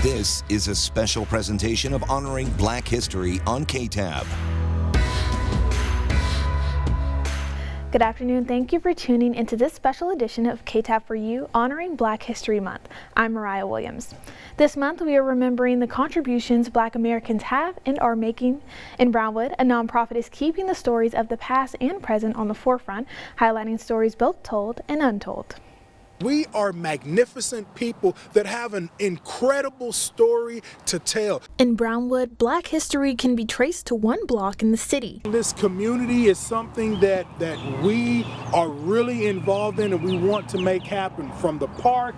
This is a special presentation of Honoring Black History on KTAB. Good afternoon. Thank you for tuning into this special edition of KTAB for You, Honoring Black History Month. I'm Mariah Williams. This month we are remembering the contributions Black Americans have and are making. In Brownwood, a nonprofit is keeping the stories of the past and present on the forefront, highlighting stories both told and untold. We are magnificent people that have an incredible story to tell. In Brownwood, Black history can be traced to one block in the city. This community is something that we are really involved in and we want to make happen, from the park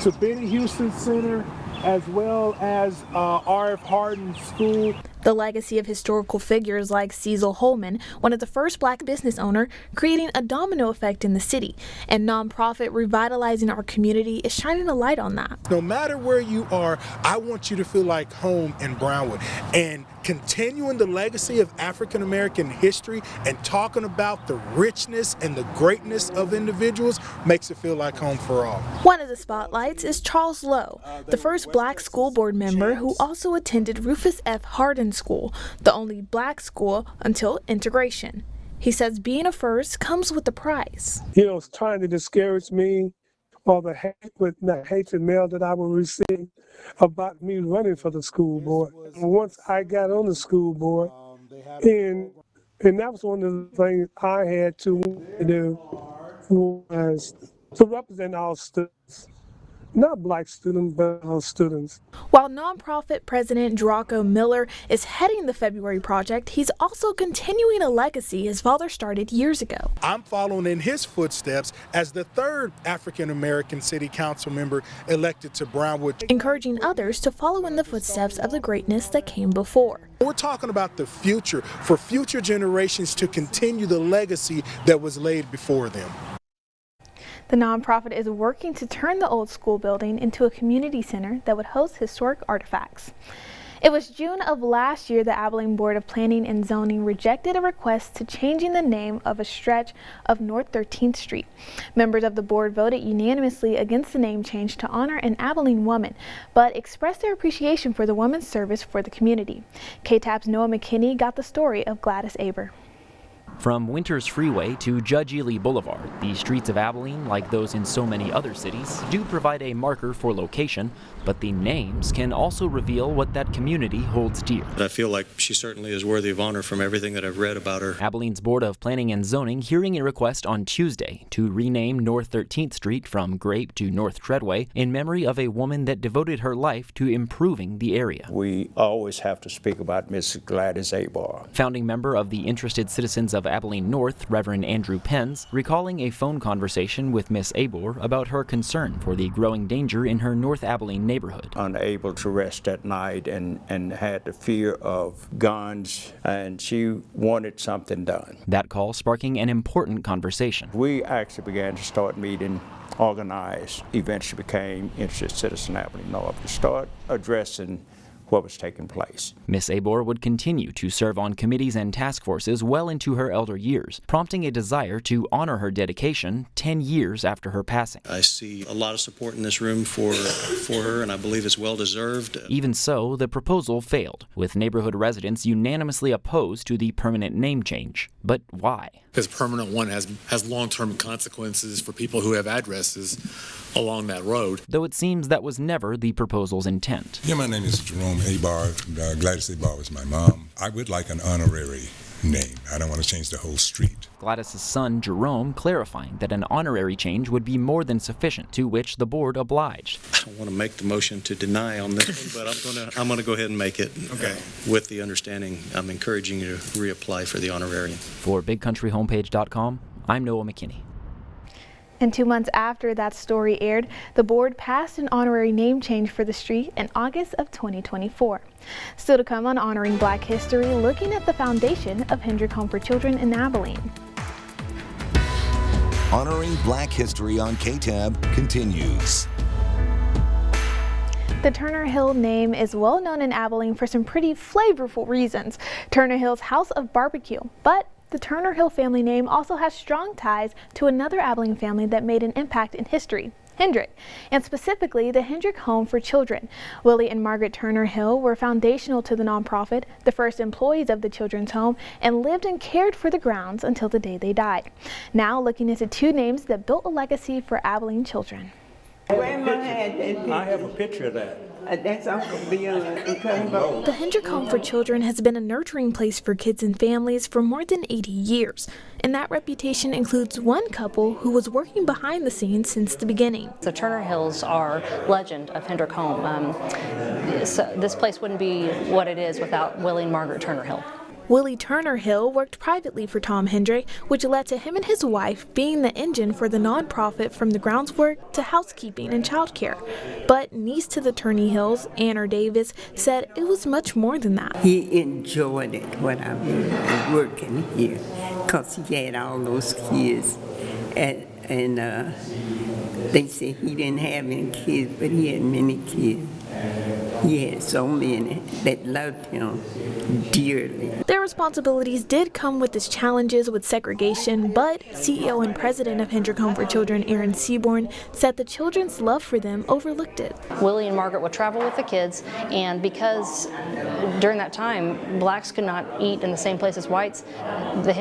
to Benny Houston Center, as well as R.F. Hardin School. The legacy of historical figures like Cecil Holman, one of the first Black business owner, creating a domino effect in the city, and nonprofit revitalizing our community is shining a light on that. No matter where you are, I want you to feel like home in Brownwood. And continuing the legacy of African American history and talking about the richness and the greatness of individuals makes it feel like home for all. One of the spotlights is Charles Lowe, the first Black school board member who also attended Rufus F. Hardin School, the only Black school until integration. He says being a first comes with a price. You know, it's trying to discourage me, or the hatred mail that I will receive about me running for the school board. Once I got on the school board, and that was one of the things I had to do, was to represent all students. Not Black students, but all students. While nonprofit president Draco Miller is heading the February project, he's also continuing a legacy his father started years ago. I'm following in his footsteps as the third African American city council member elected to Brownwood, encouraging others to follow in the footsteps of the greatness that came before. We're talking about the future, for future generations to continue the legacy that was laid before them. The nonprofit is working to turn the old school building into a community center that would host historic artifacts. It was June of last year the Abilene Board of Planning and Zoning rejected a request to changing the name of a stretch of North 13th Street. Members of the board voted unanimously against the name change to honor an Abilene woman, but expressed their appreciation for the woman's service for the community. KTAB's Noah McKinney got the story of Gladys Aber. From Winters Freeway to Judge Ely Boulevard, the streets of Abilene, like those in so many other cities, do provide a marker for location, but the names can also reveal what that community holds dear. I feel like she certainly is worthy of honor from everything that I've read about her. Abilene's Board of Planning and Zoning hearing a request on Tuesday to rename North 13th Street from Grape to North Treadway in memory of a woman that devoted her life to improving the area. We always have to speak about Mrs. Gladys Aber. Founding member of the Interested Citizens of Abilene North, Reverend Andrew Penz, recalling a phone conversation with Miss Aber about her concern for the growing danger in her North Abilene neighborhood. Unable to rest at night and had the fear of guns, and she wanted something done. That call sparking an important conversation. We actually began to start meeting, organize, eventually became Interested Citizen Abilene North, to start addressing what was taking place. Miss Aber would continue to serve on committees and task forces well into her elder years, prompting a desire to honor her dedication 10 years after her passing. I see a lot of support in this room for her, and I believe it's well deserved. Even so, the proposal failed, with neighborhood residents unanimously opposed to the permanent name change. But why? Because permanent one has long-term consequences for people who have addresses along that road. Though it seems that was never the proposal's intent. Yeah, my name is Jerome Aber. Gladys Aber is my mom. I would like an honorary name. I don't want to change the whole street. Gladys's son, Jerome, clarifying that an honorary change would be more than sufficient, to which the board obliged. I don't want to make the motion to deny on this one, but I'm going to go ahead and make it. Okay. With the understanding, I'm encouraging you to reapply for the honorarium. For BigCountryHomepage.com, I'm Noah McKinney. And 2 months after that story aired, the board passed an honorary name change for the street in August of 2024. Still to come on Honoring Black History, looking at the foundation of Hendrick Home for Children in Abilene. Honoring Black History on KTAB continues. The Turner Hill name is well known in Abilene for some pretty flavorful reasons. Turner Hill's House of Barbecue, but the Turner Hill family name also has strong ties to another Abilene family that made an impact in history. Hendrick, and specifically the Hendrick Home for Children. Willie and Margaret Turner Hill were foundational to the nonprofit, the first employees of the children's home, and lived and cared for the grounds until the day they died. Now looking into two names that built a legacy for Abilene children. Grandma had that picture. I have a picture of that. That's Uncle Bill. The Hendrick Home for Children has been a nurturing place for kids and families for more than 80 years, and that reputation includes one couple who was working behind the scenes since the beginning. The Turner Hills are legend of Hendrick Home. So this place wouldn't be what it is without Willie and Margaret Turner Hill. Willie Turner Hill worked privately for Tom Hendrick, which led to him and his wife being the engine for the nonprofit from the grounds work to housekeeping and childcare. But niece to the Turney Hills, Anna Davis, said it was much more than that. He enjoyed it when I was working here because he had all those kids. And they said he didn't have any kids, but he had many kids. He had so many that loved him dearly. Their responsibilities did come with its challenges with segregation, but CEO and president of Hendrick Home for Children, Aaron Seaborn, said the children's love for them overlooked it. Willie and Margaret would travel with the kids, and because during that time blacks could not eat in the same place as whites, they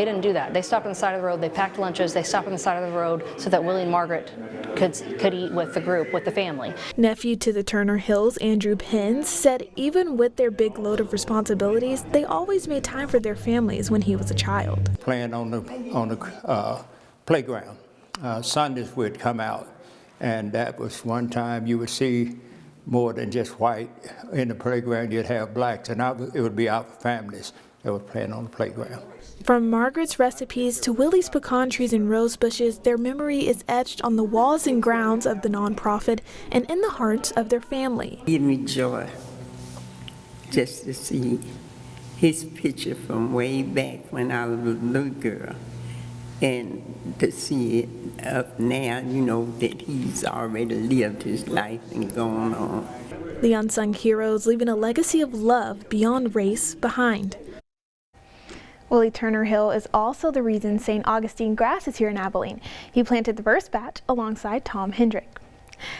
didn't do that. They stopped on the side of the road, they packed lunches, they stopped on the side of the road so that Willie and Margaret could eat with the group, with the family. Nephew to the Turner Hills, Andrew Penns, said even with their big load of responsibilities, they always made time for their families when he was a child. Playing on the playground, Sundays would come out, and that was one time you would see more than just white in the playground. You'd have blacks, and it would be our families that were playing on the playground. From Margaret's recipes to Willie's pecan trees and rose bushes, their memory is etched on the walls and grounds of the nonprofit and in the hearts of their family. It gave me joy just to see his picture from way back when I was a little girl, and to see it up now, you know, that he's already lived his life and gone on. The unsung heroes leaving a legacy of love beyond race behind. Willie Turner Hill is also the reason St. Augustine grass is here in Abilene. He planted the first batch alongside Tom Hendrick.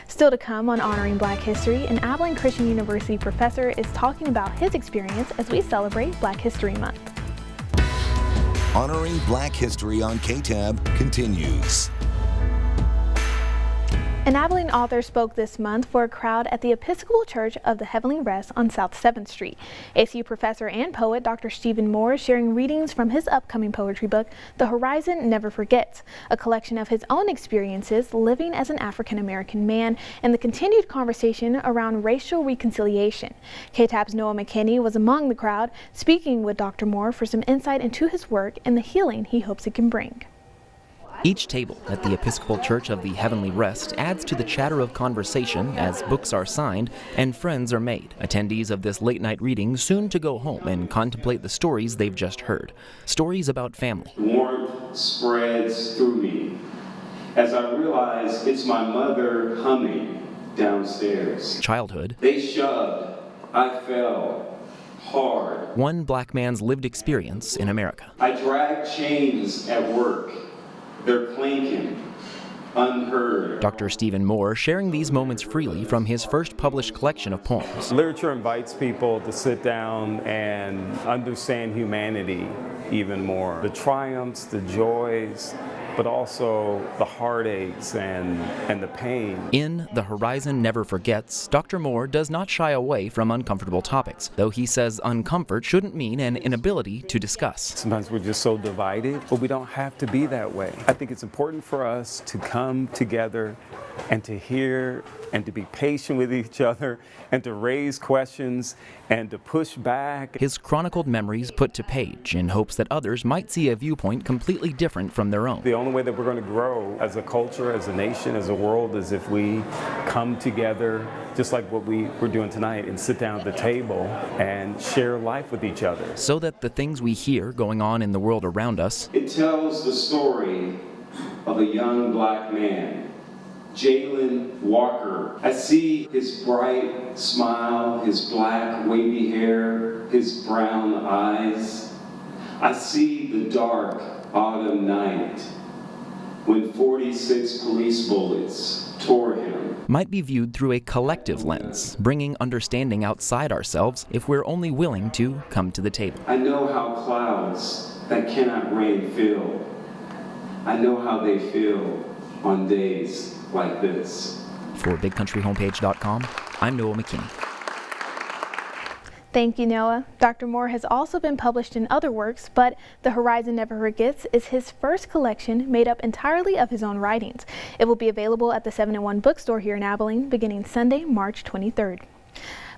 Still to come on Honoring Black History, an Abilene Christian University professor is talking about his experience as we celebrate Black History Month. Honoring Black History on KTAB continues. An Abilene author spoke this month for a crowd at the Episcopal Church of the Heavenly Rest on South 7th Street. ACU professor and poet Dr. Stephen Moore is sharing readings from his upcoming poetry book, The Horizon Never Forgets, a collection of his own experiences living as an African American man and the continued conversation around racial reconciliation. KTAB's Noah McKinney was among the crowd, speaking with Dr. Moore for some insight into his work and the healing he hopes it can bring. Each table at the Episcopal Church of the Heavenly Rest adds to the chatter of conversation as books are signed and friends are made. Attendees of this late-night reading soon to go home and contemplate the stories they've just heard. Stories about family. Warmth spreads through me as I realize it's my mother humming downstairs. Childhood. They shoved. I fell. Hard. One black man's lived experience in America. I dragged chains at work. They're clinking, unheard. Dr. Stephen Moore sharing these moments freely from his first published collection of poems. Literature invites people to sit down and understand humanity even more. The triumphs, the joys, but also the heartaches and the pain. In The Horizon Never Forgets, Dr. Moore does not shy away from uncomfortable topics, though he says uncomfort shouldn't mean an inability to discuss. Sometimes we're just so divided, but we don't have to be that way. I think it's important for us to come together and to hear and to be patient with each other and to raise questions and to push back. His chronicled memories put to page in hopes that others might see a viewpoint completely different from their own. The only way that we're going to grow as a culture, as a nation, as a world is if we come together just like what we're doing tonight and sit down at the table and share life with each other. So that the things we hear going on in the world around us. It tells the story of a young black man, Jalen Walker. I see his bright smile, his black wavy hair, his brown eyes. I see the dark autumn night, when 46 police bullets tore him. Might be viewed through a collective lens, bringing understanding outside ourselves if we're only willing to come to the table. I know how clouds that cannot rain feel. I know how they feel on days like this. For BigCountryHomepage.com, I'm Noah McKinney. Thank you, Noah. Dr. Moore has also been published in other works, but The Horizon Never Forgets is his first collection made up entirely of his own writings. It will be available at the 7-in-1 bookstore here in Abilene beginning Sunday, March 23rd.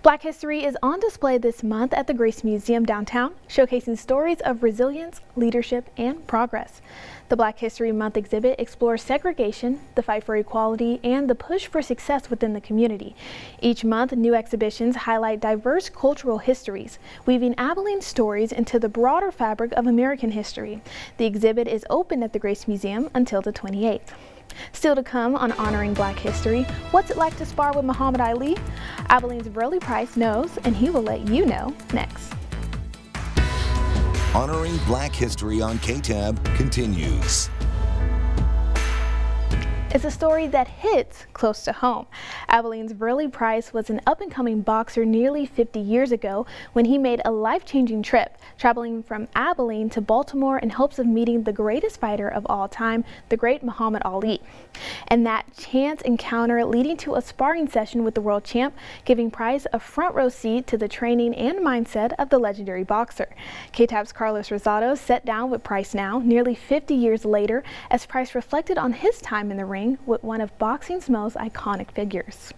Black history is on display this month at the Grace Museum downtown, showcasing stories of resilience, leadership, and progress. The Black History Month exhibit explores segregation, the fight for equality, and the push for success within the community. Each month, new exhibitions highlight diverse cultural histories, weaving Abilene stories into the broader fabric of American history. The exhibit is open at the Grace Museum until the 28th. Still to come on Honoring Black History, what's it like to spar with Muhammad Ali? Abilene's Verley Price knows, and he will let you know next. Honoring Black History on KTAB continues. It's a story that hits close to home. Abilene's Verley Price was an up-and-coming boxer nearly 50 years ago when he made a life-changing trip, traveling from Abilene to Baltimore in hopes of meeting the greatest fighter of all time, the great Muhammad Ali. And that chance encounter leading to a sparring session with the world champ, giving Price a front-row seat to the training and mindset of the legendary boxer. KTAB's Carlos Rosado sat down with Price now, nearly 50 years later, as Price reflected on his time in the ring with one of boxing's most iconic figures.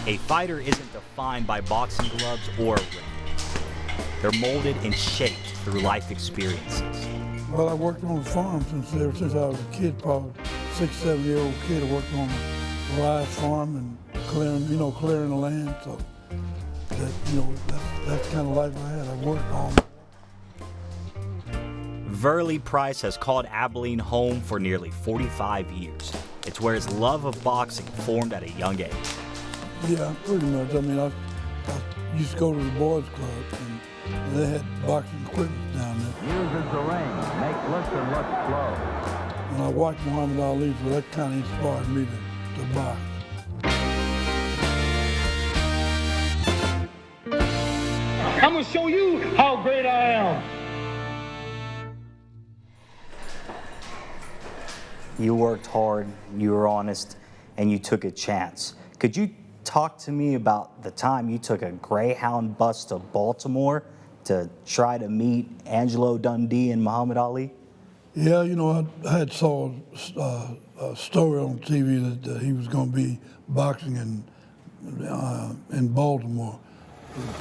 A fighter isn't defined by boxing gloves or a ring. They're molded and shaped through life experiences. Well, I worked on a farm ever since I was a kid, probably 6, 7-year-old kid. I worked on a rice farm and clearing the land. So that's kind of life I had. I worked on it. Verley Price has called Abilene home for nearly 45 years. It's where his love of boxing formed at a young age. Yeah, pretty much. I mean, I used to go to the boys' club, and they had boxing equipment down there. Uses the ring, make listen, look slow. And I watched Muhammad Ali, so that kind of inspired me to box. I'm going to show you how great I am. You worked hard, you were honest, and you took a chance. Could you talk to me about the time you took a Greyhound bus to Baltimore to try to meet Angelo Dundee and Muhammad Ali? Yeah, I had saw a story on TV that he was going to be boxing in Baltimore.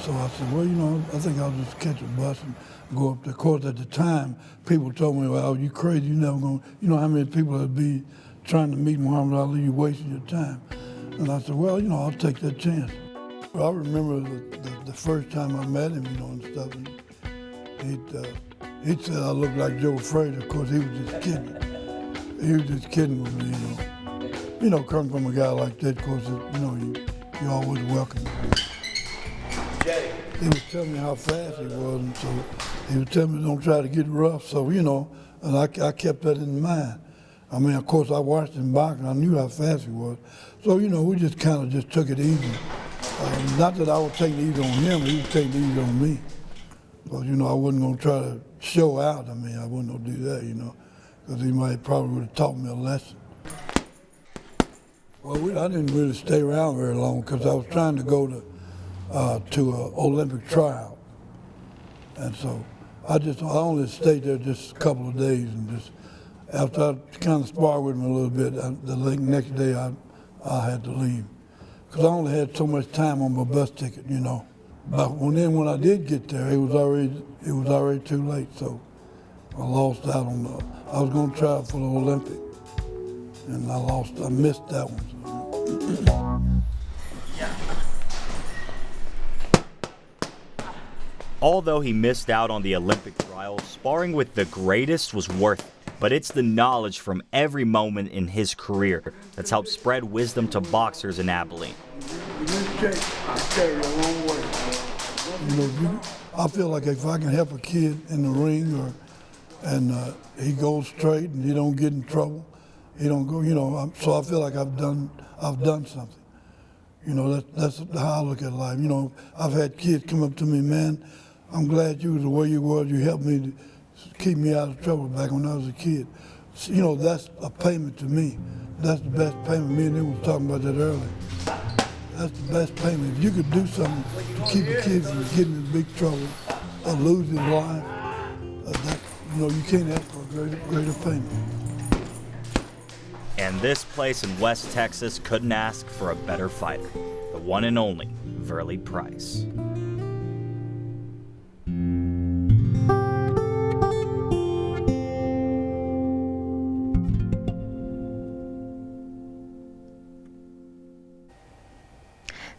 So I said, well, I think I'll just catch a bus and go up there. Of course, at the time, people told me, well, you crazy, you never going to, you know how many people would be trying to meet Muhammad Ali, you wasting your time. And I said, well, I'll take that chance. I remember the first time I met him, and stuff, and he said I looked like Joe Frazier. Of course, he was just kidding. He was just kidding with me, coming from a guy like that, of course, you always welcome. He was telling me how fast he was, and so he was telling me don't try to get rough. So, and I kept that in mind. I mean, of course, I watched him boxing. I knew how fast he was. So, we just kind of just took it easy. Not that I was taking it easy on him, he was taking it easy on me. But, I wasn't going to try to show out. I mean, I wasn't going to do that, because he probably would have taught me a lesson. Well, I didn't really stay around very long because I was trying to go to an Olympic tryout. And so I only stayed there just a couple of days, and just after I kind of sparred with him a little bit, the next day I had to leave. Because I only had so much time on my bus ticket, But when I did get there, it was already too late, so I lost out on I was going to try for the Olympic, and I missed that one. So. Although he missed out on the Olympic trials, sparring with the greatest was worth it. But it's the knowledge from every moment in his career that's helped spread wisdom to boxers in Abilene. I feel like if I can help a kid in the ring and he goes straight and he don't get in trouble. He don't go, so I feel like I've done something. That's how I look at life. I've had kids come up to me, man, I'm glad you was the way you were. You helped me to keep me out of trouble back when I was a kid. So, that's a payment to me. That's the best payment. Me and them was talking about that earlier. That's the best payment. If you could do something to keep a kid from getting in big trouble or losing his life, you can't ask for a greater payment. And this place in West Texas couldn't ask for a better fighter, the one and only Verley Price.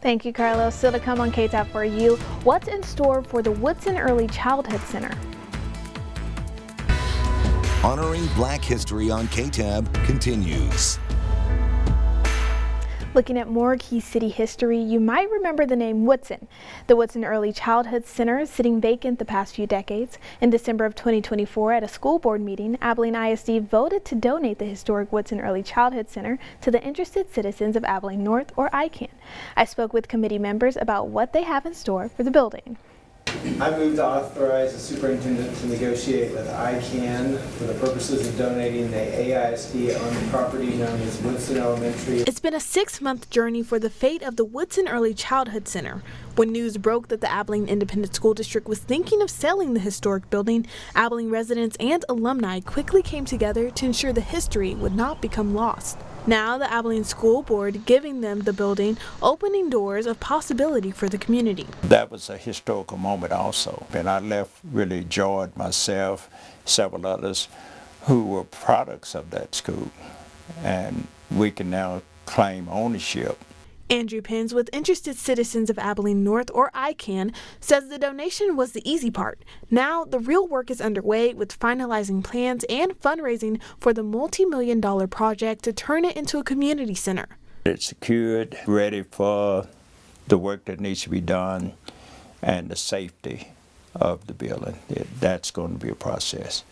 Thank you, Carlos. Still to come on KTAB for you, what's in store for the Woodson Early Childhood Center? Honoring Black History on KTAB continues. Looking at more Key City history, you might remember the name Woodson. The Woodson Early Childhood Center is sitting vacant the past few decades. In December of 2024, at a school board meeting, Abilene ISD voted to donate the historic Woodson Early Childhood Center to the interested citizens of Abilene North, or ICANN. I spoke with committee members about what they have in store for the building. I move to authorize the superintendent to negotiate with ICANN for the purposes of donating the AISD-owned property known as Woodson Elementary. It's been a 6-month journey for the fate of the Woodson Early Childhood Center. When news broke that the Abilene Independent School District was thinking of selling the historic building, Abilene residents and alumni quickly came together to ensure the history would not become lost. Now the Abilene School Board giving them the building, opening doors of possibility for the community. That was a historical moment also, and I left really joyed myself, several others who were products of that school, and we can now claim ownership. Andrew Pins with Interested Citizens of Abilene North, or ICANN, says the donation was the easy part. Now the real work is underway with finalizing plans and fundraising for the multi-million-dollar project to turn it into a community center. It's secured, ready for the work that needs to be done and the safety of the building. That's going to be a process.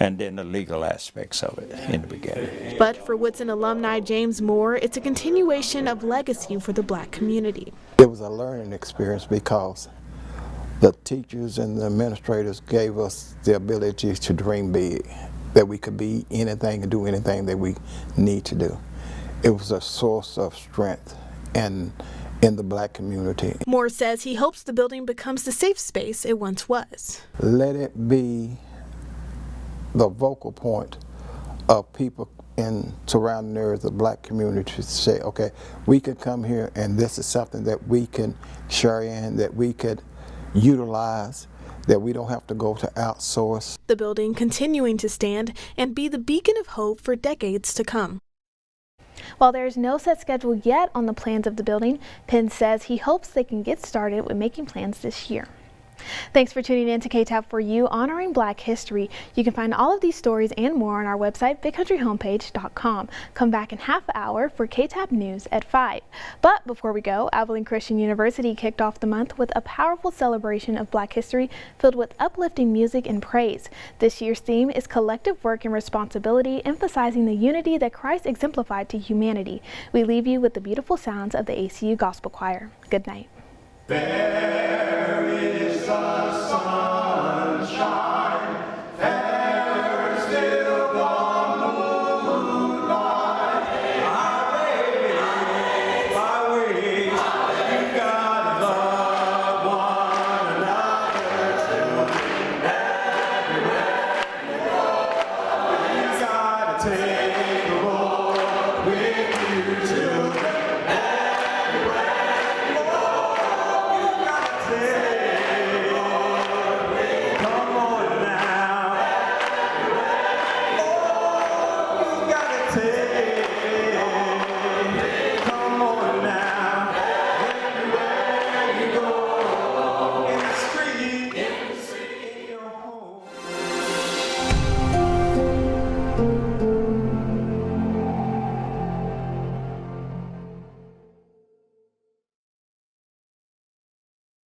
And then the legal aspects of it in the beginning. But for Woodson alumni James Moore, it's a continuation of legacy for the Black community. It was a learning experience because the teachers and the administrators gave us the ability to dream big, that we could be anything and do anything that we need to do. It was a source of strength in the Black community. Moore says he hopes the building becomes the safe space it once was. Let it be the vocal point of people in surrounding areas, the Black community, to say, okay, we can come here and this is something that we can share in, that we could utilize, that we don't have to go to outsource. The building continuing to stand and be the beacon of hope for decades to come. While there is no set schedule yet on the plans of the building, Penn says he hopes they can get started with making plans this year. Thanks for tuning in to KTAB for you, honoring Black history. You can find all of these stories and more on our website, bigcountryhomepage.com. Come back in half an hour for KTAB News at 5. But before we go, Abilene Christian University kicked off the month with a powerful celebration of Black history filled with uplifting music and praise. This year's theme is collective work and responsibility, emphasizing the unity that Christ exemplified to humanity. We leave you with the beautiful sounds of the ACU Gospel Choir. Good night. There is the sunshine.